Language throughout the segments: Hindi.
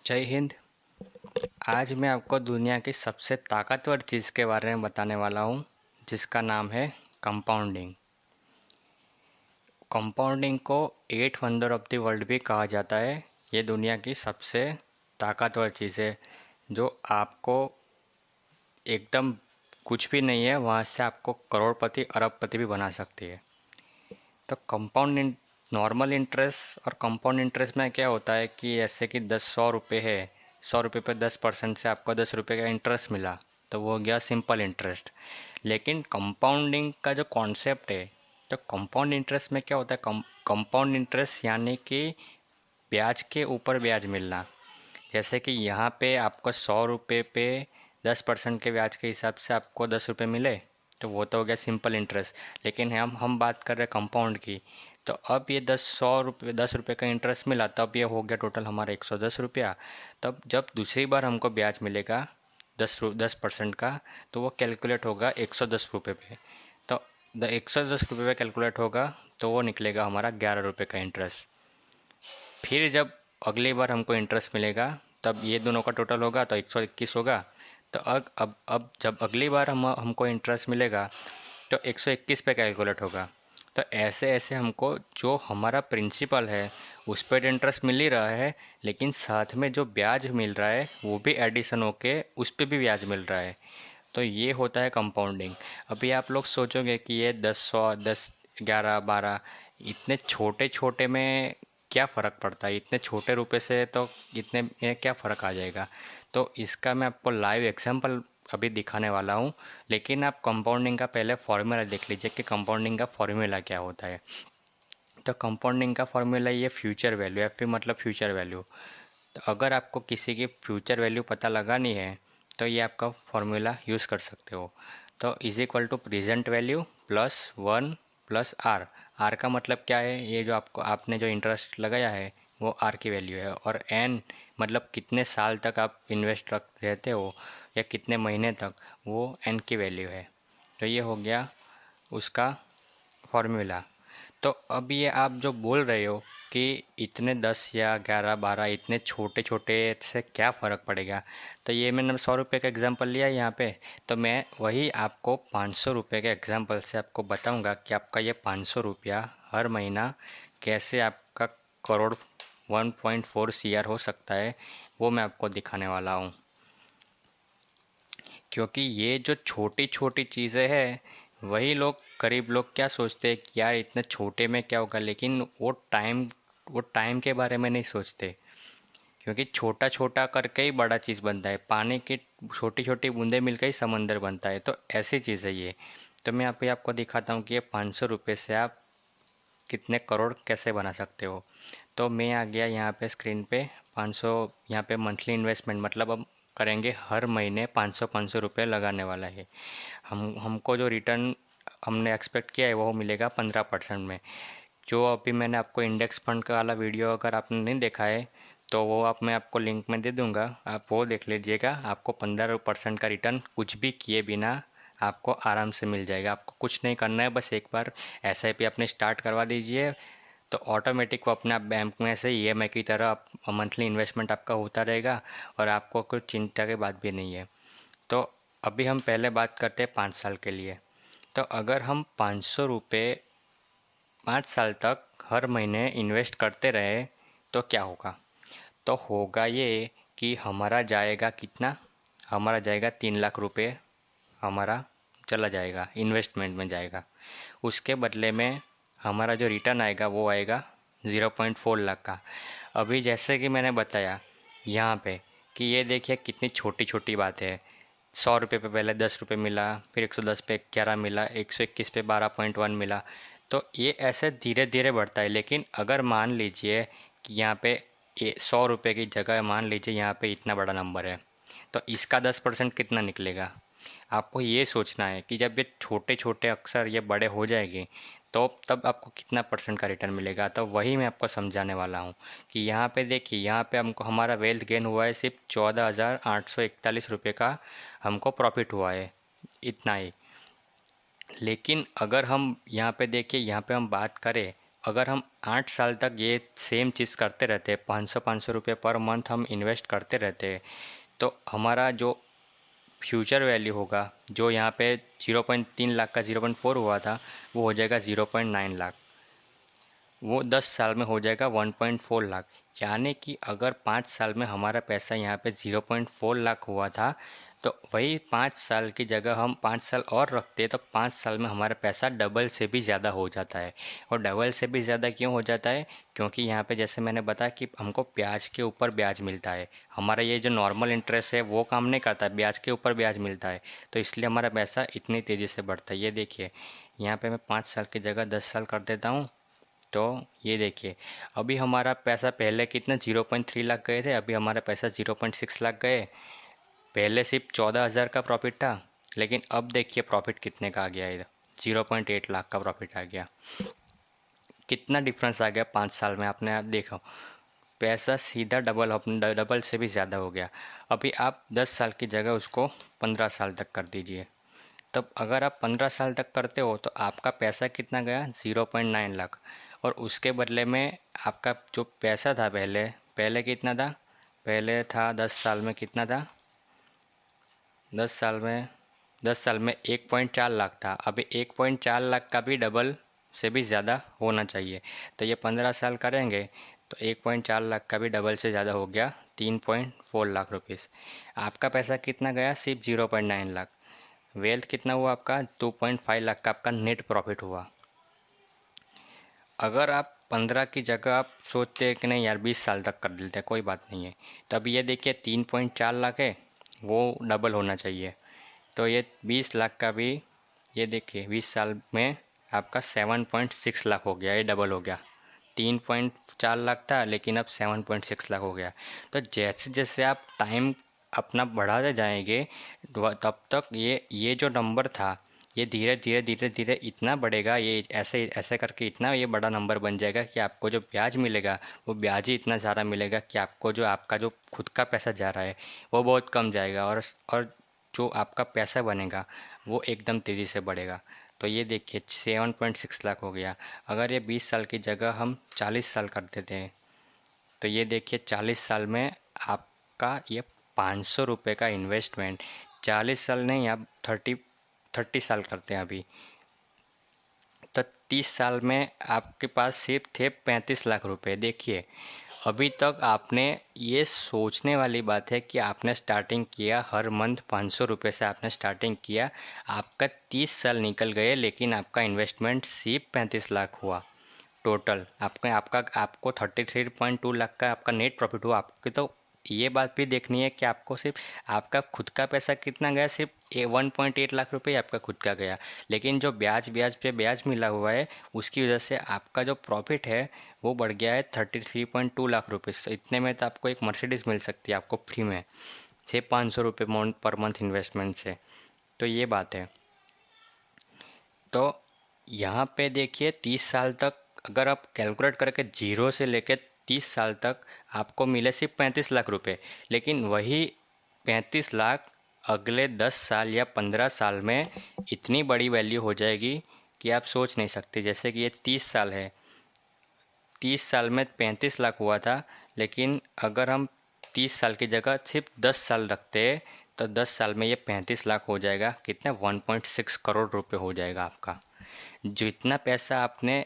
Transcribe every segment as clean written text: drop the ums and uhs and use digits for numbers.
जय हिंद। आज मैं आपको दुनिया की सबसे ताकतवर चीज़ के बारे में बताने वाला हूँ, जिसका नाम है कंपाउंडिंग। कंपाउंडिंग को eighth wonder of the world भी कहा जाता है। ये दुनिया की सबसे ताकतवर चीज़ है, जो आपको एकदम कुछ भी नहीं है वहाँ से आपको करोड़पति अरबपति भी बना सकती है। तो कंपाउंड नॉर्मल इंटरेस्ट और कंपाउंड इंटरेस्ट में क्या होता है कि ऐसे कि 100 रुपये है, 100 रुपये पर 10% से आपको 10 रुपये का इंटरेस्ट मिला, तो वो हो गया सिंपल इंटरेस्ट। लेकिन कंपाउंडिंग का जो कॉन्सेप्ट है, तो कंपाउंड इंटरेस्ट में क्या होता है, कंपाउंड इंटरेस्ट यानी कि ब्याज के ऊपर ब्याज मिलना। जैसे कि यहाँ पे आपको 100 रुपये पे 10% के ब्याज के हिसाब से आपको 10 रुपये मिले, तो वो तो हो गया सिंपल इंटरेस्ट। लेकिन हम बात कर रहे हैं कंपाउंड की। तो अब ये 100 रुपये 10 रुपये का इंटरेस्ट मिला, तब ये हो गया टोटल हमारा 110 रुपया। तब जब दूसरी बार हमको ब्याज मिलेगा 10% का, तो वो कैलकुलेट होगा 110 रुपये पे। तो 110 रुपये पे कैलकुलेट होगा, तो वो निकलेगा हमारा 11 रुपये का इंटरेस्ट। फिर जब अगली बार हमको इंटरेस्ट मिलेगा, तब ये दोनों का टोटल होगा तो 121 होगा। तो अब जब अगली बार हमको इंटरेस्ट मिलेगा, तो 121 पे कैलकुलेट होगा। तो ऐसे ऐसे हमको जो हमारा प्रिंसिपल है उस पर इंटरेस्ट मिल ही रहा है, लेकिन साथ में जो ब्याज मिल रहा है वो भी एडिशन होके उस पर भी ब्याज मिल रहा है। तो ये होता है कंपाउंडिंग। अभी आप लोग सोचोगे कि ये 10 11 12 इतने छोटे छोटे में क्या फ़र्क पड़ता है, इतने छोटे रुपए से तो इतने में क्या फ़र्क आ जाएगा। तो इसका मैं आपको लाइव एग्जांपल अभी दिखाने वाला हूँ। लेकिन आप कंपाउंडिंग का पहले फॉर्मूला देख लीजिए कि कंपाउंडिंग का फॉर्मूला क्या होता है। तो कंपाउंडिंग का फॉर्मूला ये फ्यूचर वैल्यू, एफ मतलब फ्यूचर वैल्यू। तो अगर आपको किसी की फ्यूचर वैल्यू पता लगानी है, तो ये आपका फॉर्मूला यूज़ कर सकते हो। तो is equal to present value plus 1 plus R. R का मतलब क्या है, ये जो आपने जो इंटरेस्ट लगाया है वो आर की वैल्यू है। और एन मतलब कितने साल तक आप इन्वेस्ट रख रहते हो या कितने महीने तक, वो एन की वैल्यू है। तो ये हो गया उसका फॉर्मूला। तो अब ये आप जो बोल रहे हो कि इतने 10 या 11 12 इतने छोटे छोटे से क्या फ़र्क पड़ेगा, तो ये मैंने 100 रुपये का एग्जांपल लिया है यहाँ पे। तो मैं वही आपको 500 रुपये के एग्जांपल से आपको बताऊंगा कि आपका ये 500 रुपया हर महीना कैसे आपका करोड़ 1.4 CR हो सकता है, वो मैं आपको दिखाने वाला हूँ। क्योंकि ये जो छोटी छोटी चीज़ें हैं, वही लोग गरीब लोग क्या सोचते हैं कि यार इतने छोटे में क्या होगा, लेकिन वो टाइम के बारे में नहीं सोचते। क्योंकि छोटा छोटा करके ही बड़ा चीज़ बनता है, पानी की छोटी छोटी बूंदें मिलकर ही समंदर बनता है। तो ऐसी चीज़ है ये। तो मैं आपको दिखाता हूँ कि ये 500 रुपये से आप कितने करोड़ कैसे बना सकते हो। तो मैं आ गया यहाँ पे स्क्रीन पे। 500 यहाँ पे मंथली इन्वेस्टमेंट मतलब अब करेंगे हर महीने 500 लगाने वाला है। हमको जो रिटर्न हमने एक्सपेक्ट किया है वो मिलेगा 15% में। जो अभी मैंने आपको इंडेक्स फंड का वाला वीडियो अगर आपने नहीं देखा है, तो वो मैं आपको लिंक में दे दूंगा, आप वो देख लीजिएगा। आपको 15% का रिटर्न कुछ भी किए बिना आपको आराम से मिल जाएगा। आपको कुछ नहीं करना है, बस एक बार SIP अपने स्टार्ट करवा दीजिए, तो ऑटोमेटिक वो अपना बैंक में से EMI की तरह मंथली इन्वेस्टमेंट आपका होता रहेगा, और आपको कुछ चिंता की बात भी नहीं है। तो अभी हम पहले बात करते हैं 5 साल के लिए। तो अगर हम 500 रुपये 5 साल तक हर महीने इन्वेस्ट करते रहे, तो क्या होगा। तो होगा ये कि हमारा जाएगा कितना, हमारा जाएगा 3 लाख रुपये, हमारा चला जाएगा इन्वेस्टमेंट में जाएगा। उसके बदले में हमारा जो रिटर्न आएगा वो आएगा 0.4 लाख का। अभी जैसे कि मैंने बताया यहाँ पे कि ये देखिए कितनी छोटी छोटी बात है। 100 रुपये पे पहले 10 रुपये मिला, फिर 110 पे 11 मिला, 121 पे 12.1 मिला। तो ये ऐसे धीरे धीरे बढ़ता है। लेकिन अगर मान लीजिए कि यहाँ पे 100 रुपये की जगह मान लीजिए यहाँ पे इतना बड़ा नंबर है, तो इसका 10% कितना निकलेगा। आपको ये सोचना है कि जब ये छोटे छोटे अक्षर ये बड़े हो जाएंगे, तो तब आपको कितना परसेंट का रिटर्न मिलेगा। तो वही मैं आपको समझाने वाला हूँ कि यहाँ पे देखिए, यहाँ पे हमको हमारा वेल्थ गेन हुआ है सिर्फ 14,841 रुपये का हमको प्रॉफिट हुआ है, इतना ही। लेकिन अगर हम यहाँ पे देखिए, यहाँ पे हम बात करें अगर हम 8 साल तक ये सेम चीज़ करते रहते, 500 रुपये पर मंथ हम इन्वेस्ट करते रहते, तो हमारा जो फ्यूचर वैल्यू होगा, जो यहाँ पे 0.3 लाख का 0.4 हुआ था, वो हो जाएगा 0.9 लाख। वो 10 साल में हो जाएगा 1.4 लाख। यानी कि अगर 5 साल में हमारा पैसा यहाँ पे 0.4 लाख हुआ था, तो वही 5 साल की जगह हम 5 साल और रखते तो 5 साल में हमारा पैसा डबल से भी ज़्यादा हो जाता है। और डबल से भी ज़्यादा क्यों हो जाता है? क्योंकि यहाँ पे जैसे मैंने बताया कि हमको ब्याज के ऊपर ब्याज मिलता है। हमारा ये जो नॉर्मल इंटरेस्ट है वो काम नहीं करता है, ब्याज के ऊपर ब्याज मिलता है, तो इसलिए हमारा पैसा इतनी तेज़ी से बढ़ता है। ये देखिए, यहाँ पे मैं 5 साल की जगह 10 साल कर देता हूँ, तो ये देखिए, अभी हमारा पैसा पहले कितना 0.3 लाख गए थे, अभी हमारा पैसा 0.6 लाख गए। पहले सिर्फ 14,000 का प्रॉफिट था, लेकिन अब देखिए प्रॉफिट कितने का आ गया, इधर 0.8 लाख का प्रॉफिट आ गया। कितना डिफरेंस आ गया 5 साल में, आपने आप देखो, पैसा सीधा डबल से भी ज़्यादा हो गया। अभी आप 10 साल की जगह उसको 15 साल तक कर दीजिए, तब अगर आप 15 साल तक करते हो तो आपका पैसा कितना गया, 0.9 लाख। और उसके बदले में आपका जो पैसा था पहले, पहले कितना था, पहले था 10 साल में कितना था, 10 साल में 1.4 लाख था। अभी 1.4 लाख का भी डबल से भी ज़्यादा होना चाहिए। तो ये 15 साल करेंगे तो 1.4 लाख का भी डबल से ज़्यादा हो गया, 3.4 लाख रुपीज़। आपका पैसा कितना गया, सिर्फ 0.9 लाख। वेल्थ कितना हुआ आपका, 2.5 लाख का आपका नेट प्रॉफिट हुआ। अगर आप 15 की जगह आप सोचते हैं कि नहीं यार 20 साल तक कर लेते हैं, कोई बात नहीं है, तब ये देखिए 3.4 लाख है, वो डबल होना चाहिए। तो ये 20 लाख का भी, ये देखिए 20 साल में आपका 7.6 लाख हो गया, ये डबल हो गया। 3.4 लाख था लेकिन अब 7.6 लाख हो गया। तो जैसे जैसे आप टाइम अपना बढ़ाते जाएंगे, तब तक ये जो नंबर था, ये धीरे धीरे धीरे धीरे इतना बढ़ेगा, ये ऐसे ऐसे करके इतना ये बड़ा नंबर बन जाएगा कि आपको जो ब्याज मिलेगा वो ब्याज ही इतना ज़्यादा मिलेगा कि आपको जो आपका जो खुद का पैसा जा रहा है वो बहुत कम जाएगा, और जो आपका पैसा बनेगा वो एकदम तेज़ी से बढ़ेगा। तो ये देखिए 7.6 लाख हो गया। अगर ये 20 साल की जगह हम 40 साल कर देते हैं, तो ये देखिए 40 साल में आपका ये 500 रुपये का इन्वेस्टमेंट, 40 साल नहीं, आप 30 साल करते हैं अभी, तो 30 साल में आपके पास सिर्फ थे 35 लाख रुपए। देखिए, अभी तक आपने, ये सोचने वाली बात है कि आपने स्टार्टिंग किया हर मंथ 500 रुपये से आपने स्टार्टिंग किया, आपका 30 साल निकल गए लेकिन आपका इन्वेस्टमेंट सिर्फ 35 लाख हुआ टोटल। आपको 33.2 लाख का आपका नेट प्रॉफिट हुआ। आपकी तो ये बात भी देखनी है कि आपको सिर्फ आपका खुद का पैसा कितना गया, सिर्फ 1.8 लाख रुपए आपका खुद का गया, लेकिन जो ब्याज ब्याज पे ब्याज मिला हुआ है उसकी वजह से आपका जो प्रॉफिट है वो बढ़ गया है 33.2 लाख रुपीज़। तो इतने में तो आपको एक मर्सिडीज़ मिल सकती है आपको फ्री में, सिर्फ 500 रुपये पर मंथ इन्वेस्टमेंट से। तो ये बात है। तो यहाँ पे देखिए 30 साल तक अगर आप कैलकुलेट करके जीरो से लेके 30 साल तक आपको मिले सिर्फ 35 लाख रुपए, लेकिन वही 35 लाख अगले 10 साल या 15 साल में इतनी बड़ी वैल्यू हो जाएगी कि आप सोच नहीं सकते। जैसे कि ये 30 साल है, 30 साल में 35 लाख हुआ था, लेकिन अगर हम 30 साल की जगह सिर्फ 10 साल रखते हैं तो 10 साल में ये 35 लाख हो जाएगा, कितने 1.6 करोड़ रुपए हो जाएगा आपका। जितना पैसा आपने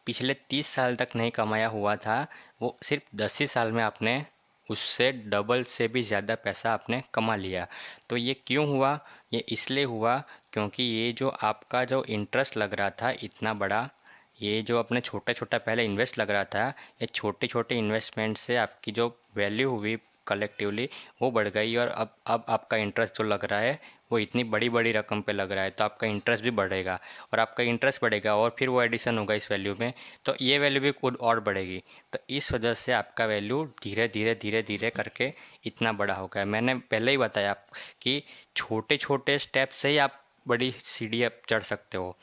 पिछले 30 साल तक नहीं कमाया हुआ था, वो सिर्फ 10 ही साल में आपने उससे डबल से भी ज़्यादा पैसा आपने कमा लिया। तो ये क्यों हुआ? ये इसलिए हुआ क्योंकि ये जो आपका जो इंटरेस्ट लग रहा था इतना बड़ा, ये जो अपने छोटा छोटा पहले इन्वेस्ट लग रहा था, ये छोटे छोटे इन्वेस्टमेंट से आपकी जो वैल्यू हुई कलेक्टिवली वो बढ़ गई, और अब आपका इंटरेस्ट जो लग रहा है वो इतनी बड़ी बड़ी रकम पे लग रहा है, तो आपका इंटरेस्ट भी बढ़ेगा, और आपका इंटरेस्ट बढ़ेगा और फिर वो एडिशन होगा इस वैल्यू में, तो ये वैल्यू भी खुद और बढ़ेगी। तो इस वजह से आपका वैल्यू धीरे धीरे धीरे धीरे करके इतना बड़ा हो गया। मैंने पहले ही बताया आप कि छोटे छोटे स्टेप से ही आप बड़ी सीढ़ी आप चढ़ सकते हो।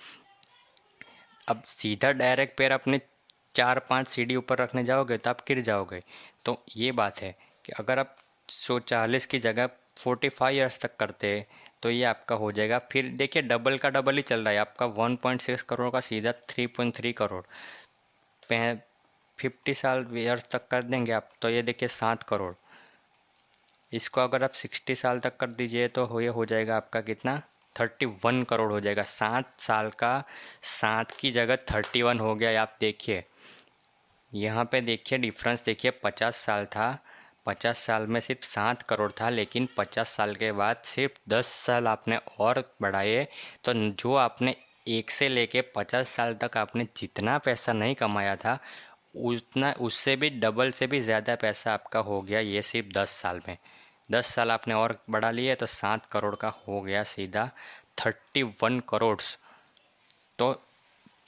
अब सीधा डायरेक्ट पैर अपने 4-5 सीढ़ी ऊपर रखने जाओगे तो आप गिर जाओगे। तो ये बात है कि अगर आप 40 की जगह 45 ईयर्स तक करते तो ये आपका हो जाएगा। फिर देखिए डबल का डबल ही चल रहा है आपका, 1.6 करोड़ का सीधा 3.3 करोड़। 50 साल ईयर्स तक कर देंगे आप तो ये देखिए 7 करोड़। इसको अगर आप 60 साल तक कर दीजिए तो ये हो जाएगा आपका कितना, 31 करोड़ हो जाएगा। 7 साल का 7 की जगह 31 हो गया। आप देखिए यहाँ पे देखिए डिफरेंस देखिए, 50 साल था, 50 साल में सिर्फ 7 करोड़ था, लेकिन 50 साल के बाद सिर्फ 10 साल आपने और बढ़ाए। तो जो आपने 1 से लेके 50 साल तक आपने जितना पैसा नहीं कमाया था, उतना उससे भी डबल से भी ज़्यादा पैसा आपका हो गया ये सिर्फ 10 साल में। 10 साल आपने और बढ़ा लिए तो 7 करोड़ का हो गया सीधा 31 करोड़। तो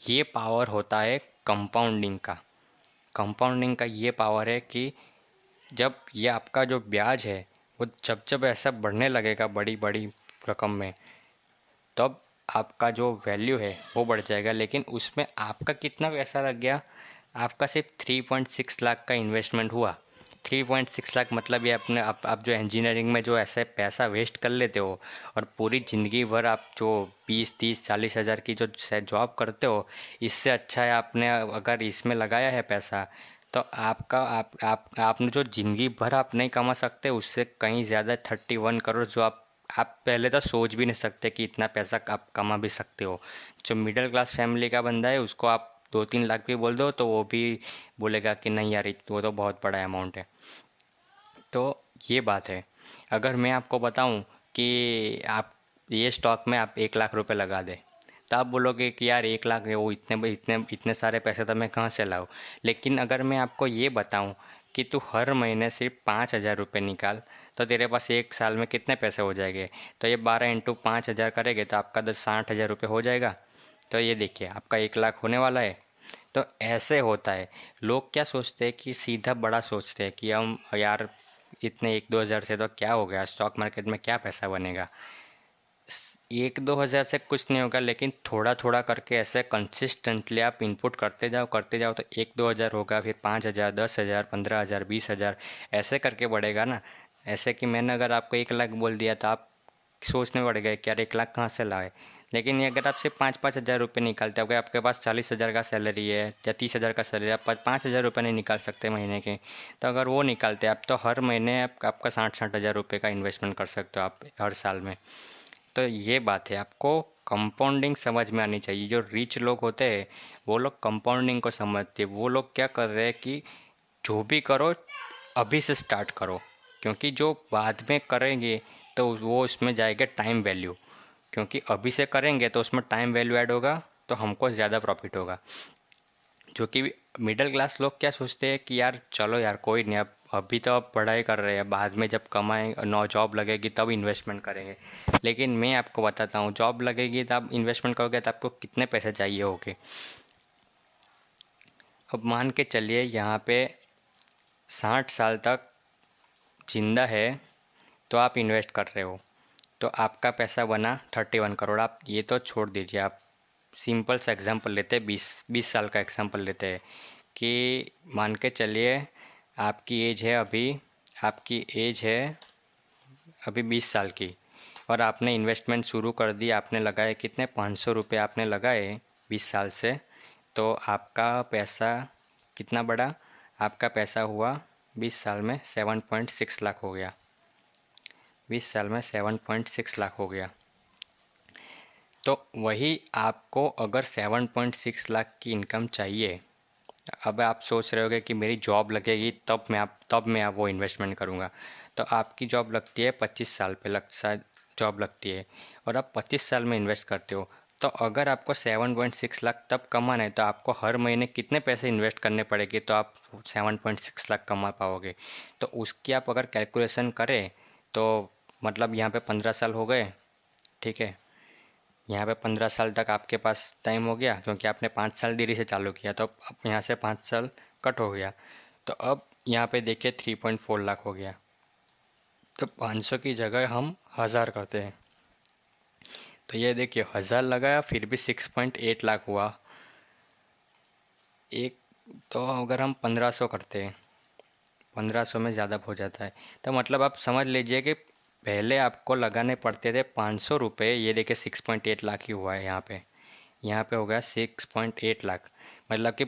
ये पावर होता है कंपाउंडिंग का। कंपाउंडिंग का ये पावर है कि जब ये आपका जो ब्याज है वो जब जब ऐसा बढ़ने लगेगा बड़ी बड़ी रकम में, तब आपका जो वैल्यू है वो बढ़ जाएगा। लेकिन उसमें आपका कितना पैसा लग गया, आपका सिर्फ 3.6 लाख का इन्वेस्टमेंट हुआ। 3.6 लाख मतलब ये अपने आप जो इंजीनियरिंग में जो ऐसे पैसा वेस्ट कर लेते हो और पूरी ज़िंदगी भर आप जो 20, 30, 40 हज़ार की जो जॉब करते हो, इससे अच्छा है आपने अगर इसमें लगाया है पैसा, तो आपका आपने जो ज़िंदगी भर आप नहीं कमा सकते उससे कहीं ज़्यादा 31 करोड़ जो आप पहले तो सोच भी नहीं सकते कि इतना पैसा आप कमा भी सकते हो। जो मिडिल क्लास फैमिली का बंदा है उसको आप 2-3 लाख भी बोल दो तो वो भी बोलेगा कि नहीं यार वो तो बहुत बड़ा अमाउंट है। तो ये बात है। अगर मैं आपको बताऊं कि आप ये स्टॉक में आप 1 लाख रुपए लगा दें, तो आप बोलोगे कि यार 1 लाख है, वो इतने इतने इतने सारे पैसे तो मैं कहाँ से लाऊं। लेकिन अगर मैं आपको ये बताऊं कि तू हर महीने सिर्फ 5,000 रुपये निकाल, तो तेरे पास 1 साल में कितने पैसे हो जाएंगे। तो ये 12 × 5,000 करेंगे तो आपका 60,000 रुपये हो जाएगा। तो ये देखिए आपका 1 लाख होने वाला है। तो ऐसे होता है। लोग क्या सोचते हैं कि सीधा बड़ा सोचते हैं कि हम यार इतने 1-2 हज़ार से तो क्या हो गया, स्टॉक मार्केट में क्या पैसा बनेगा। 1-2 हज़ार से कुछ नहीं होगा, लेकिन थोड़ा थोड़ा करके ऐसे कंसिस्टेंटली आप इनपुट करते जाओ तो 1-2 हज़ार होगा, फिर 5,000, 10,000, 15,000, 20,000 ऐसे करके बढ़ेगा ना। ऐसे कि मैंने अगर आपको 1 लाख बोल दिया तो आप सोचने पड़ गए कि यार 1 लाख कहाँ से लाए। लेकिन ये अगर आप सिर्फ 5-5 हज़ार रुपये निकालते हो, अगर आपके पास 40,000 का सैलरी है या 30,000 का सैलरी है, आप 5,000 रुपये नहीं निकाल सकते महीने के, तो अगर वो निकालते आप तो हर महीने आपका 60-60 हज़ार रुपये का इन्वेस्टमेंट कर सकते हो आप हर साल में। तो ये बात है, आपको कंपाउंडिंग समझ में आनी चाहिए। जो रिच लोग होते हैं वो लोग कंपाउंडिंग को समझते हैं। वो लोग क्या कर रहे हैं कि जो भी करो अभी से स्टार्ट करो, क्योंकि जो बाद में करेंगे तो वो उसमें जाएगा टाइम वैल्यू। क्योंकि अभी से करेंगे तो उसमें टाइम वैल्यू ऐड होगा तो हमको ज़्यादा प्रॉफिट होगा। जो कि मिडिल क्लास लोग क्या सोचते हैं कि यार चलो यार कोई नहीं, अब अभी तो अब पढ़ाई कर रहे हैं, बाद में जब कमाएं नौ जॉब लगेगी तब इन्वेस्टमेंट करेंगे। लेकिन मैं आपको बताता हूँ, जॉब लगेगी तब इन्वेस्टमेंट करोगे तो आपको कितने पैसे चाहिए होंगे। अब मान के चलिए यहाँ पे 60 साल तक जिंदा है तो आप इन्वेस्ट कर रहे हो, तो आपका पैसा बना 31 करोड़। आप ये तो छोड़ दीजिए, आप सिंपल सा एग्जांपल लेते हैं, 20 20 साल का एग्जांपल लेते हैं कि मान के चलिए आपकी एज है अभी, आपकी एज है अभी 20 साल की, और आपने इन्वेस्टमेंट शुरू कर दी। आपने लगाए कितने, 500 रुपये आपने लगाए 20 साल से, तो आपका पैसा कितना बढ़ा, आपका पैसा हुआ 20 साल में 7.6 लाख हो गया। 20 साल में 7.6 लाख हो गया। तो वही आपको अगर 7.6 लाख की इनकम चाहिए, अब आप सोच रहे होगे कि मेरी जॉब लगेगी तब मैं आप वो इन्वेस्टमेंट करूँगा। तो आपकी जॉब लगती है 25 साल पे शायद जॉब लगती है, और आप 25 साल में इन्वेस्ट करते हो। तो अगर आपको 7.6 लाख तब कमाना है तो आपको हर महीने कितने पैसे इन्वेस्ट करने पड़ेंगे तो आप 7.6 लाख कमा पाओगे। तो उसकी आप अगर कैलकुलेशन करें तो मतलब यहाँ पे 15 साल हो गए, ठीक है। यहाँ पे 15 साल तक आपके पास टाइम हो गया, क्योंकि आपने 5 साल देरी से चालू किया, तो अब यहाँ से 5 साल कट हो गया। तो अब यहाँ पे देखिए 3.4 लाख हो गया। तो 500 की जगह हम 1,000 करते हैं, तो ये देखिए 1,000 लगाया फिर भी 6.8 लाख हुआ। एक तो अगर हम 1,500 करते हैं, 1,500 में ज़्यादा हो जाता है। तो मतलब आप समझ लीजिए कि पहले आपको लगाने पड़ते थे 500 रुपये। ये देखिए 6.8 लाख ही हुआ है यहाँ पे हो गया 6.8 लाख। मतलब कि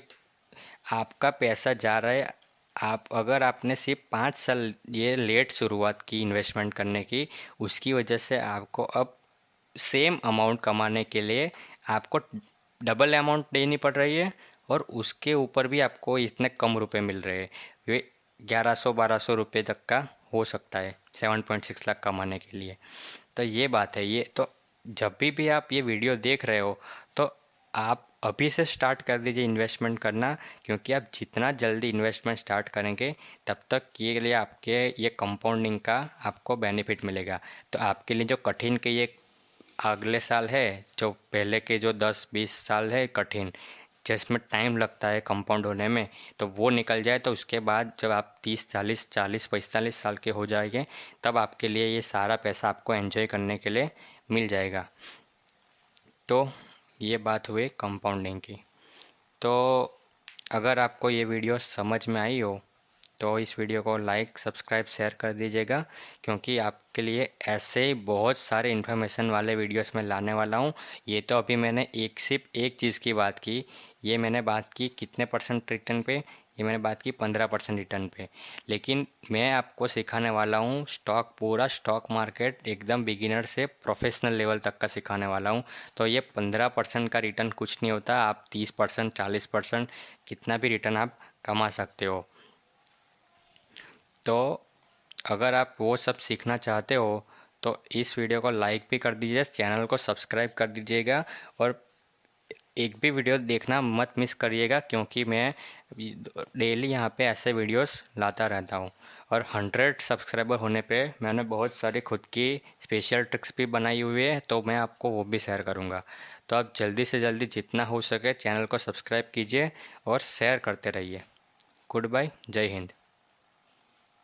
आपका पैसा जा रहा है। आप अगर आपने सिर्फ 5 साल ये लेट शुरुआत की इन्वेस्टमेंट करने की, उसकी वजह से आपको अब सेम अमाउंट कमाने के लिए आपको डबल अमाउंट देनी पड़ रही है, और उसके ऊपर भी आपको इतने कम रुपए मिल रहे हैं। वे 1100-1200 रुपये तक का हो सकता है 7.6 लाख कमाने के लिए। तो ये बात है। ये तो जब भी आप ये वीडियो देख रहे हो तो आप अभी से स्टार्ट कर दीजिए इन्वेस्टमेंट करना, क्योंकि आप जितना जल्दी इन्वेस्टमेंट स्टार्ट करेंगे तब तक ये लिए आपके ये कंपाउंडिंग का आपको बेनिफिट मिलेगा। तो आपके लिए जो कठिन के ये अगले साल है, जो पहले के जो 10-20 साल है कठिन, जिसमें टाइम लगता है कंपाउंड होने में, तो वो निकल जाए तो उसके बाद जब आप 30-40-45 साल के हो जाएंगे, तब आपके लिए ये सारा पैसा आपको एंजॉय करने के लिए मिल जाएगा। तो ये बात हुई कंपाउंडिंग की। तो अगर आपको ये वीडियो समझ में आई हो तो इस वीडियो को लाइक, सब्सक्राइब, शेयर कर दीजिएगा, क्योंकि आपके लिए ऐसे ही बहुत सारे इन्फॉर्मेशन वाले वीडियोस मैं लाने वाला हूँ। ये तो अभी मैंने सिर्फ एक चीज़ की बात की। ये मैंने बात की कितने % रिटर्न पे, ये मैंने बात की 15% रिटर्न पे। लेकिन मैं आपको सिखाने वाला हूँ पूरा स्टॉक मार्केट एकदम बिगिनर से प्रोफेशनल लेवल तक का सिखाने वाला हूँ। तो ये 15% का रिटर्न कुछ नहीं होता। आप 30%, 40% कितना भी रिटर्न आप कमा सकते हो। तो अगर आप वो सब सीखना चाहते हो तो इस वीडियो को लाइक भी कर दीजिए, चैनल को सब्सक्राइब कर दीजिएगा, और एक भी वीडियो देखना मत मिस करिएगा, क्योंकि मैं डेली यहाँ पे ऐसे वीडियोस लाता रहता हूँ। और 100 सब्सक्राइबर होने पे मैंने बहुत सारी खुद की स्पेशल ट्रिक्स भी बनाई हुई है, तो मैं आपको वो भी शेयर करूँगा। तो आप जल्दी से जल्दी जितना हो सके चैनल को सब्सक्राइब कीजिए और शेयर करते रहिए। गुड बाय, जय हिंद।